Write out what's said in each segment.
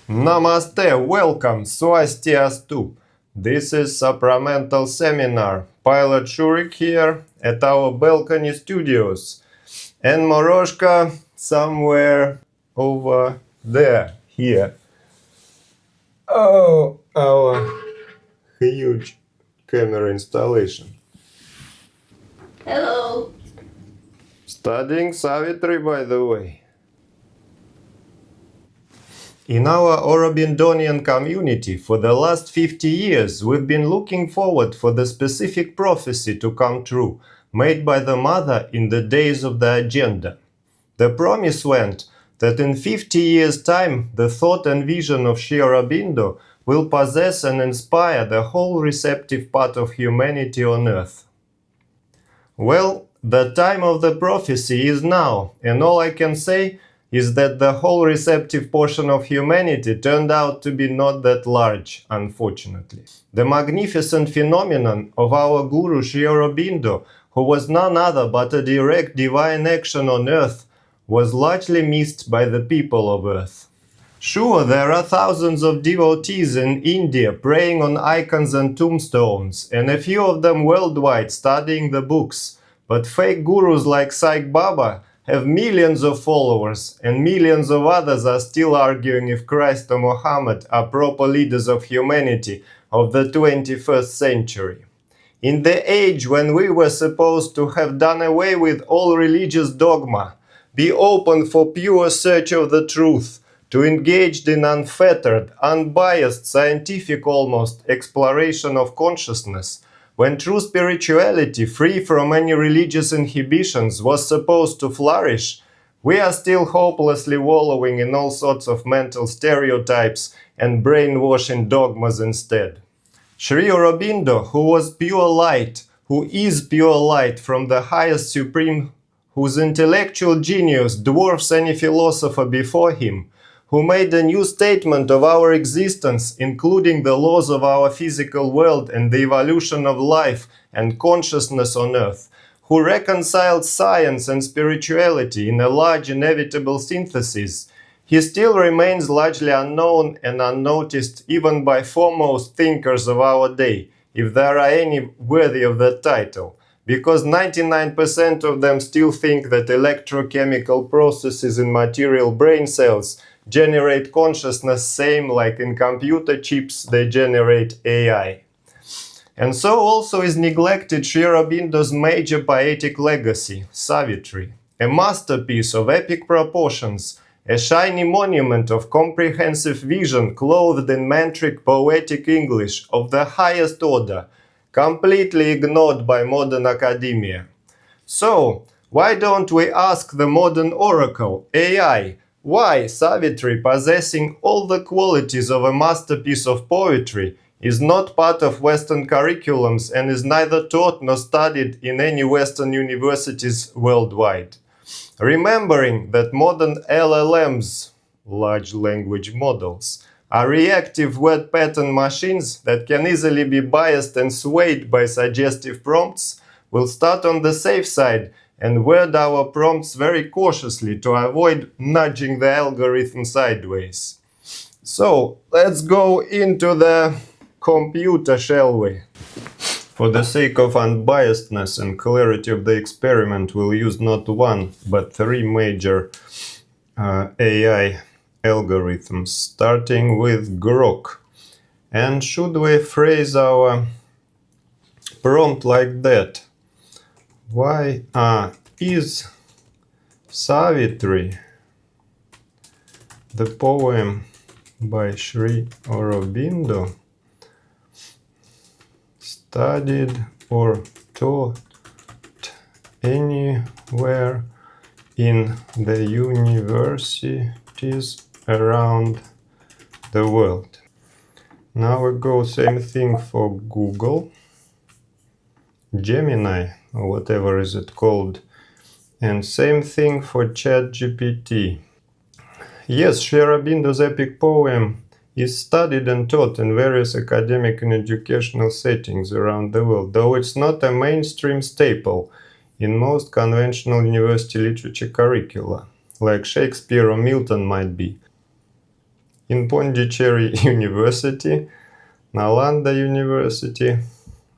Namaste, welcome, Swastiastu. This is Supramental Seminar. Pilot Shurik here at our balcony studios. And Moroshka somewhere over there, here. Oh, our huge camera installation. Hello. Studying Savitri, by the way. In our Aurobindonian community, for the last 50 years, we've been looking forward for the specific prophecy to come true, made by the Mother in the days of the agenda. The promise went that in 50 years' time, the thought and vision of Sri Aurobindo will possess and inspire the whole receptive part of humanity on earth. Well, the time of the prophecy is now, and all I can say is that the whole receptive portion of humanity turned out to be not that large, unfortunately. The magnificent phenomenon of our Guru Sri Aurobindo, who was none other but a direct divine action on earth, was largely missed by the people of earth. Sure, there are thousands of devotees in India praying on icons and tombstones, and a few of them worldwide studying the books, but fake gurus like Sai Baba have millions of followers, and millions of others are still arguing if Christ or Muhammad are proper leaders of humanity of the 21st century. In the age when we were supposed to have done away with all religious dogma, be open for pure search of the truth, to engage in unfettered, unbiased, scientific almost exploration of consciousness, when true spirituality, free from any religious inhibitions, was supposed to flourish, we are still hopelessly wallowing in all sorts of mental stereotypes and brainwashing dogmas instead. Sri Aurobindo, who was pure light, who is pure light from the highest supreme, whose intellectual genius dwarfs any philosopher before him, who made a new statement of our existence, including the laws of our physical world and the evolution of life and consciousness on earth, who reconciled science and spirituality in a large inevitable synthesis, he still remains largely unknown and unnoticed even by foremost thinkers of our day, if there are any worthy of that title, because 99% of them still think that electrochemical processes in material brain cells generate consciousness same like in computer chips they generate AI. And so also is neglected Sri Aurobindo's major poetic legacy, Savitri, a masterpiece of epic proportions, a shiny monument of comprehensive vision clothed in mantric poetic English of the highest order, completely ignored by modern academia. So, why don't we ask the modern oracle, AI, why Savitri, possessing all the qualities of a masterpiece of poetry, is not part of Western curriculums and is neither taught nor studied in any Western universities worldwide? Remembering that modern LLMs, large language models, are reactive word pattern machines that can easily be biased and swayed by suggestive prompts, we'll start on the safe side and word our prompts very cautiously to avoid nudging the algorithm sideways. So, let's go into the computer, shall we? For the sake of unbiasedness and clarity of the experiment, we'll use not one, but three major AI algorithms, starting with Grok. And should we phrase our prompt like that? Why is Savitri, the poem by Sri Aurobindo, studied or taught anywhere in the universities around the world? Now we go same thing for Google, Gemini, or whatever is it called, and same thing for ChatGPT. Yes, Sri Aurobindo's epic poem is studied and taught in various academic and educational settings around the world, though it's not a mainstream staple in most conventional university literature curricula, like Shakespeare or Milton might be. in Pondicherry University, Nalanda University,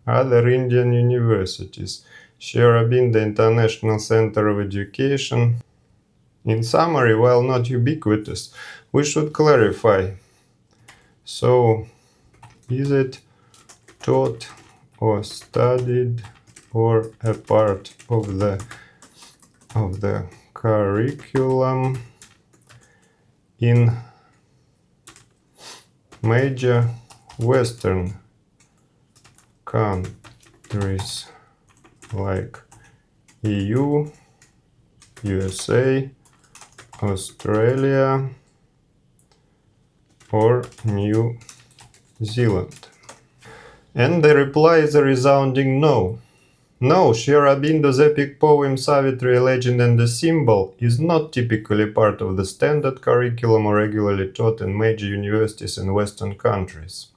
other Indian universities, Sri Aurobindo International Center of Education. In summary, while not ubiquitous, we should clarify. So, is it taught or studied or a part of the curriculum in major Western countries like EU, USA, Australia, or New Zealand? And the reply is a resounding no. No, Sri Aurobindo's epic poem Savitri, a Legend and a Symbol is not typically part of the standard curriculum or regularly taught in major universities in Western countries.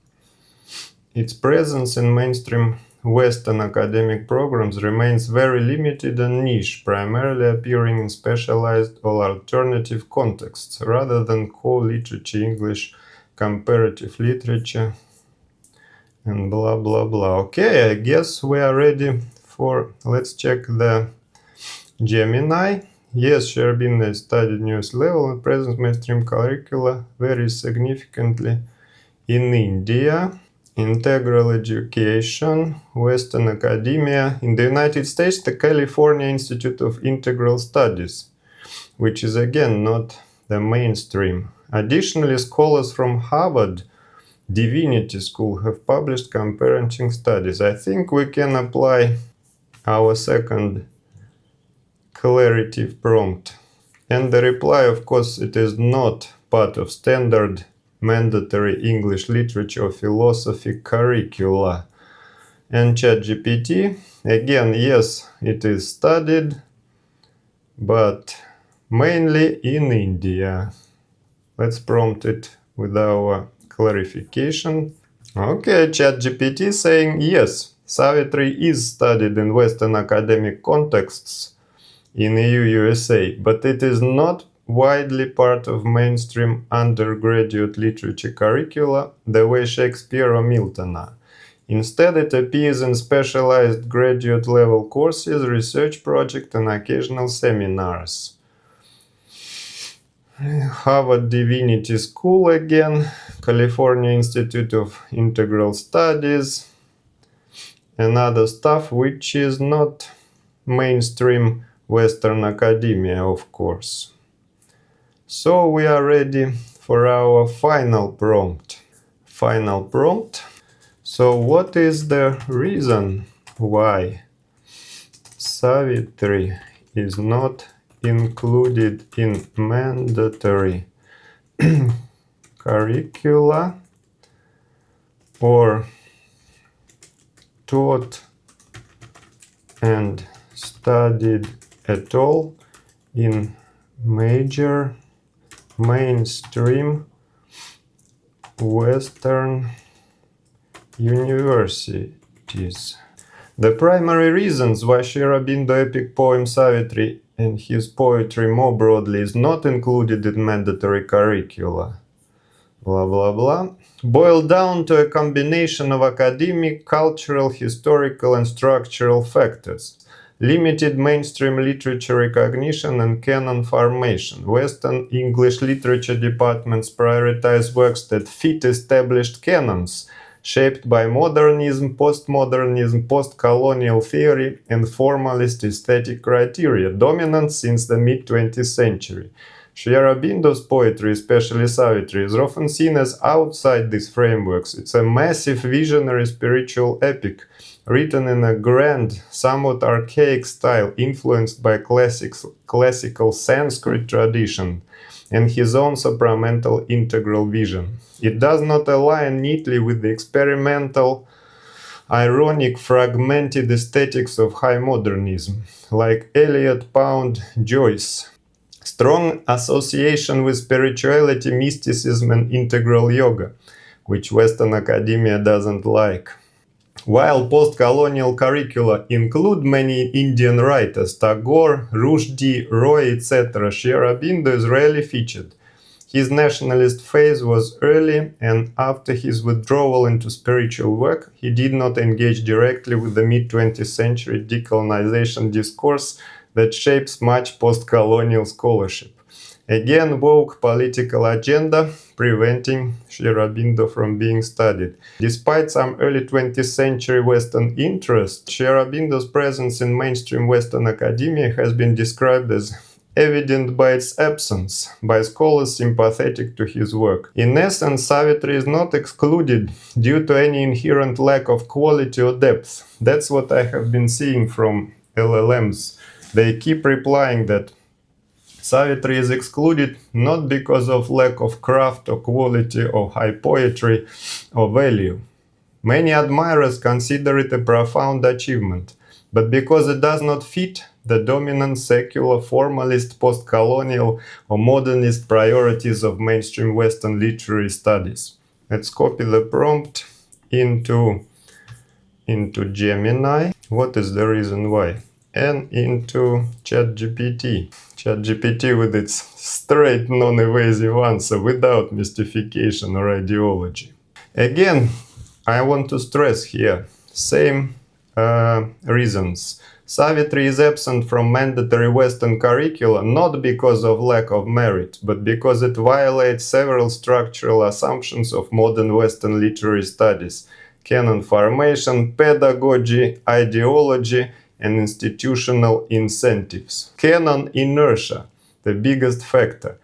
Its presence in mainstream Western academic programs remains very limited and niche, primarily appearing in specialized or alternative contexts, rather than core literature, English, comparative literature, and blah blah blah. Okay, I guess we are ready for, let's check the Gemini. Yes, Sri Aurobindo studied newest level and present mainstream curricula varies significantly in India. Integral education, Western academia. In the United States, the California Institute of Integral Studies, which is again not the mainstream. Additionally, scholars from Harvard Divinity School have published comparative studies. I think we can apply our second claritative prompt. And the reply, of course, it is not part of standard mandatory English literature or philosophy curricula. And ChatGPT, again, yes, it is studied, but mainly in India. Let's prompt it with our clarification. Okay, ChatGPT saying yes, Savitri is studied in Western academic contexts in EU, USA, but it is not widely part of mainstream undergraduate literature curricula the way Shakespeare or Milton are. Instead, it appears in specialized graduate level courses, research projects, and occasional seminars. Harvard Divinity School again, California Institute of Integral Studies, and other stuff which is not mainstream Western academia, of course. So we are ready for our final prompt. Final prompt. So what is the reason why Savitri is not included in mandatory curricula or taught and studied at all in major mainstream Western universities? The primary reasons why Sri Aurobindo epic poem Savitri and his poetry more broadly is not included in mandatory curricula, blah blah blah, boil down to a combination of academic, cultural, historical, and structural factors. Limited mainstream literature recognition and canon formation. Western English literature departments prioritize works that fit established canons, shaped by modernism, postmodernism, post-colonial theory, and formalist aesthetic criteria, dominant since the mid-20th century. Sri Aurobindo's poetry, especially Savitri, is often seen as outside these frameworks. It's a massive visionary spiritual epic, written in a grand, somewhat archaic style, influenced by classical Sanskrit tradition and his own supramental integral vision. It does not align neatly with the experimental, ironic, fragmented aesthetics of high modernism, like Eliot, Pound, Joyce. Strong association with spirituality, mysticism, and integral yoga, which Western academia doesn't like. While post-colonial curricula include many Indian writers, Tagore, Rushdie, Roy, etc., Sri Aurobindo is rarely featured. His nationalist phase was early, and after his withdrawal into spiritual work, he did not engage directly with the mid-20th century decolonization discourse that shapes much post-colonial scholarship. Again, woke political agenda preventing Sri Aurobindo from being studied. Despite some early 20th century Western interest, Sri Aurobindo's presence in mainstream Western academia has been described as evident by its absence, by scholars sympathetic to his work. In essence, Savitri is not excluded due to any inherent lack of quality or depth. That's what I have been seeing from LLMs. They keep replying that Savitri is excluded not because of lack of craft or quality or high poetry or value. Many admirers consider it a profound achievement, but because it does not fit the dominant secular, formalist, post-colonial or modernist priorities of mainstream Western literary studies. Let's copy the prompt into Gemini. What is the reason why? And into ChatGPT. ChatGPT with its straight, non-evasive answer without mystification or ideology. Again, I want to stress here, same reasons. Savitri is absent from mandatory Western curricula not because of lack of merit, but because it violates several structural assumptions of modern Western literary studies: canon formation, pedagogy, ideology, and institutional incentives. Canon inertia, the biggest factor.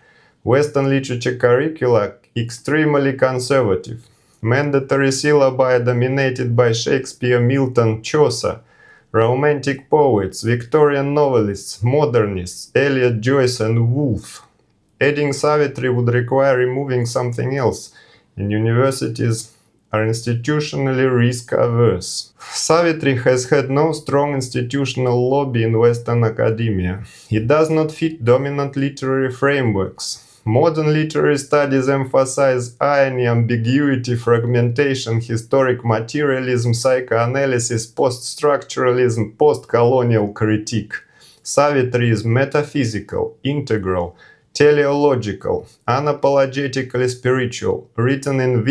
Western literature curricula extremely conservative. Mandatory syllabi dominated by Shakespeare, Milton, Chaucer. Romantic poets, Victorian novelists, modernists, Eliot, Joyce, and Woolf. Adding Savitri would require removing something else, and universities are institutionally risk-averse. Savitri has had no strong institutional lobby in Western academia. It does not fit dominant literary frameworks. Modern literary studies emphasize irony, ambiguity, fragmentation, historic materialism, psychoanalysis, post-structuralism, post-colonial critique. Savitri is metaphysical, integral, teleological, unapologetically spiritual, written as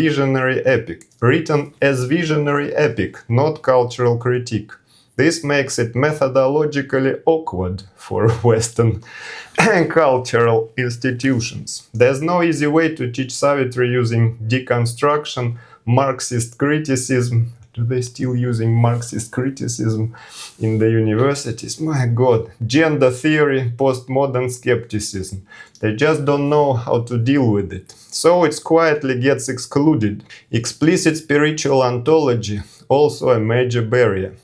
visionary epic, not cultural critique. This makes it methodologically awkward for Western cultural institutions. There's no easy way to teach Savitri using deconstruction, Marxist criticism. Do they still using Marxist criticism in the universities? My God. Gender theory, postmodern skepticism. They just don't know how to deal with it. So it quietly gets excluded. Explicit spiritual ontology, also a major barrier.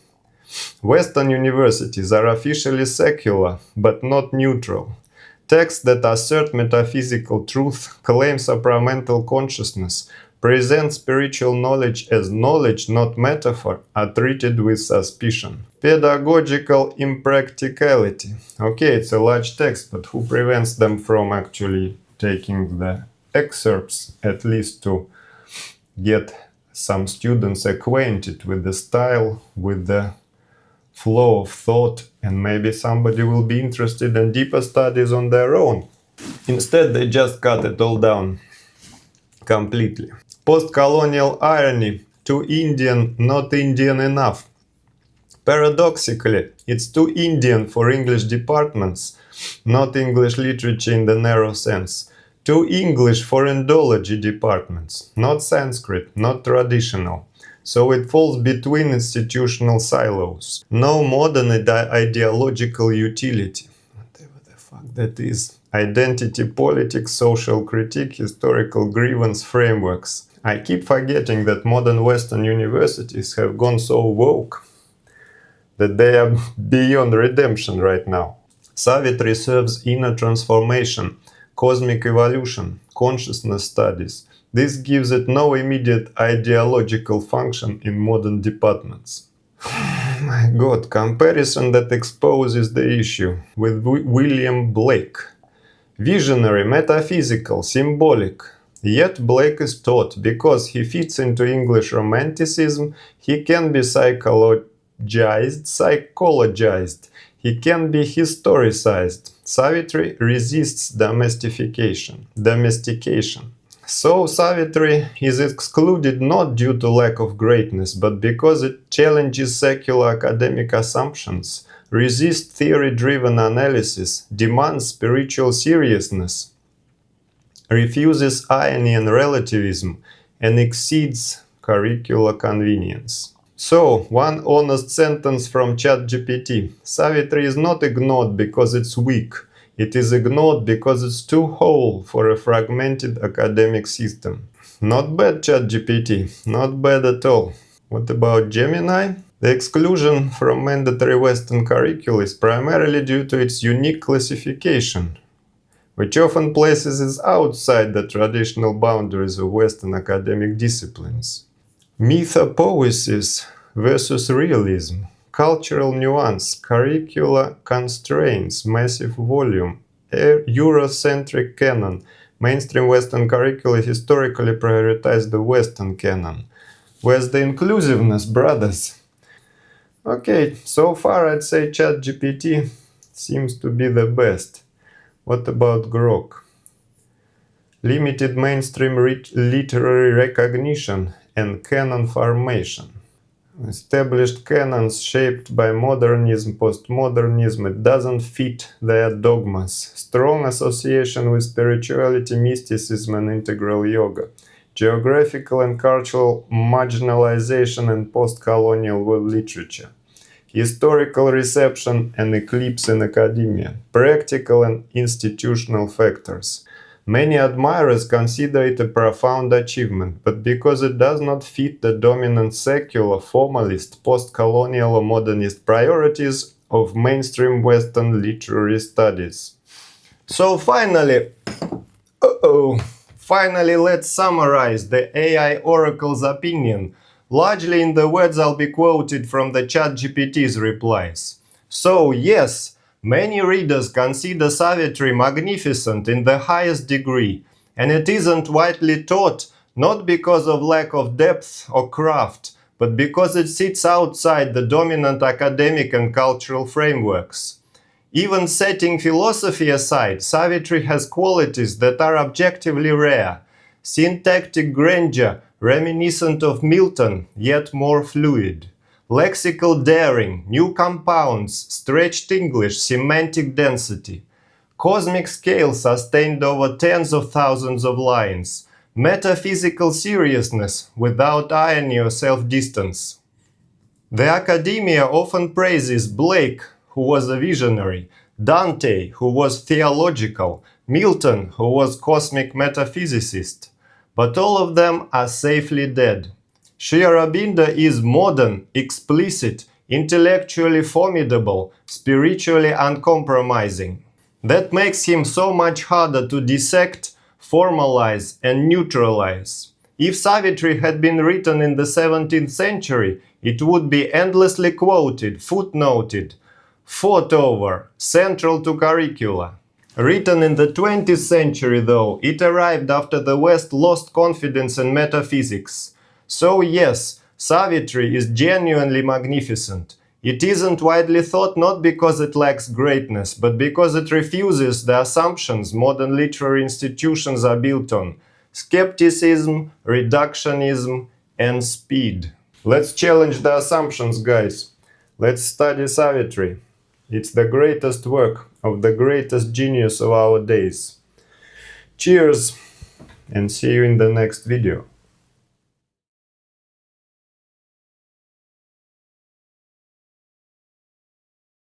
Western universities are officially secular, but not neutral. Texts that assert metaphysical truth, claim supramental consciousness, present spiritual knowledge as knowledge, not metaphor, are treated with suspicion. Pedagogical impracticality. Okay, it's a large text, but who prevents them from actually taking the excerpts, at least to get some students acquainted with the style, with the flow of thought, and maybe somebody will be interested in deeper studies on their own. Instead, they just cut it all down completely. Post-colonial irony, too Indian, not Indian enough. Paradoxically, it's too Indian for English departments, not English literature in the narrow sense. Too English for Indology departments, not Sanskrit, not traditional. So it falls between institutional silos. No modern ideological utility. Whatever the fuck that is. Identity politics, social critique, historical grievance frameworks. I keep forgetting that modern Western universities have gone so woke that they are beyond redemption right now. Savitri serves inner transformation, cosmic evolution, consciousness studies. This gives it no immediate ideological function in modern departments. My God, comparison that exposes the issue with William Blake. Visionary, metaphysical, symbolic. Yet Blake is taught because he fits into English Romanticism, he can be psychologized. he can be historicized. Savitri resists domestication. So Savitri is excluded not due to lack of greatness, but because it challenges secular academic assumptions, resists theory-driven analysis, demands spiritual seriousness, refuses irony and relativism, and exceeds curricular convenience. So, one honest sentence from ChatGPT. Savitri is not ignored because it's weak. It is ignored because it's too whole for a fragmented academic system. Not bad, ChatGPT. Not bad at all. What about Gemini? The exclusion from mandatory Western curricula is primarily due to its unique classification, which often places it outside the traditional boundaries of Western academic disciplines. Mythopoesis versus realism, cultural nuance, curricular constraints, massive volume, Eurocentric canon. Mainstream Western curricula historically prioritize the Western canon. Where's the inclusiveness, brothers? Okay, so far I'd say ChatGPT seems to be the best. What about Grok? Limited mainstream literary recognition and canon formation. Established canons shaped by modernism, postmodernism, it doesn't fit their dogmas. Strong association with spirituality, mysticism, and integral yoga. Geographical and cultural marginalization in post-colonial world literature. Historical reception and eclipse in academia. Practical and institutional factors. Many admirers consider it a profound achievement, but because it does not fit the dominant secular, formalist, post-colonial or modernist priorities of mainstream Western literary studies. So finally, let's summarize the AI oracle's opinion, largely in the words I'll be quoted from the ChatGPT's replies. So yes, many readers consider Savitri magnificent in the highest degree, and it isn't widely taught not because of lack of depth or craft, but because it sits outside the dominant academic and cultural frameworks. Even setting philosophy aside, Savitri has qualities that are objectively rare. Syntactic grandeur, reminiscent of Milton, yet more fluid. Lexical daring, new compounds, stretched English, semantic density. Cosmic scale sustained over tens of thousands of lines. Metaphysical seriousness without irony or self-distance. The academia often praises Blake, who was a visionary, Dante, who was theological, Milton, who was cosmic metaphysicist. But all of them are safely dead. Sri Aurobindo is modern, explicit, intellectually formidable, spiritually uncompromising. That makes him so much harder to dissect, formalize, and neutralize. If Savitri had been written in the 17th century, it would be endlessly quoted, footnoted, fought over, central to curricula. Written in the 20th century, though, it arrived after the West lost confidence in metaphysics. So yes, Savitri is genuinely magnificent. It isn't widely thought not because it lacks greatness, but because it refuses the assumptions modern literary institutions are built on: skepticism, reductionism, and speed. Let's challenge the assumptions, guys. Let's study Savitri. It's the greatest work of the greatest genius of our days. Cheers, and see you in the next video.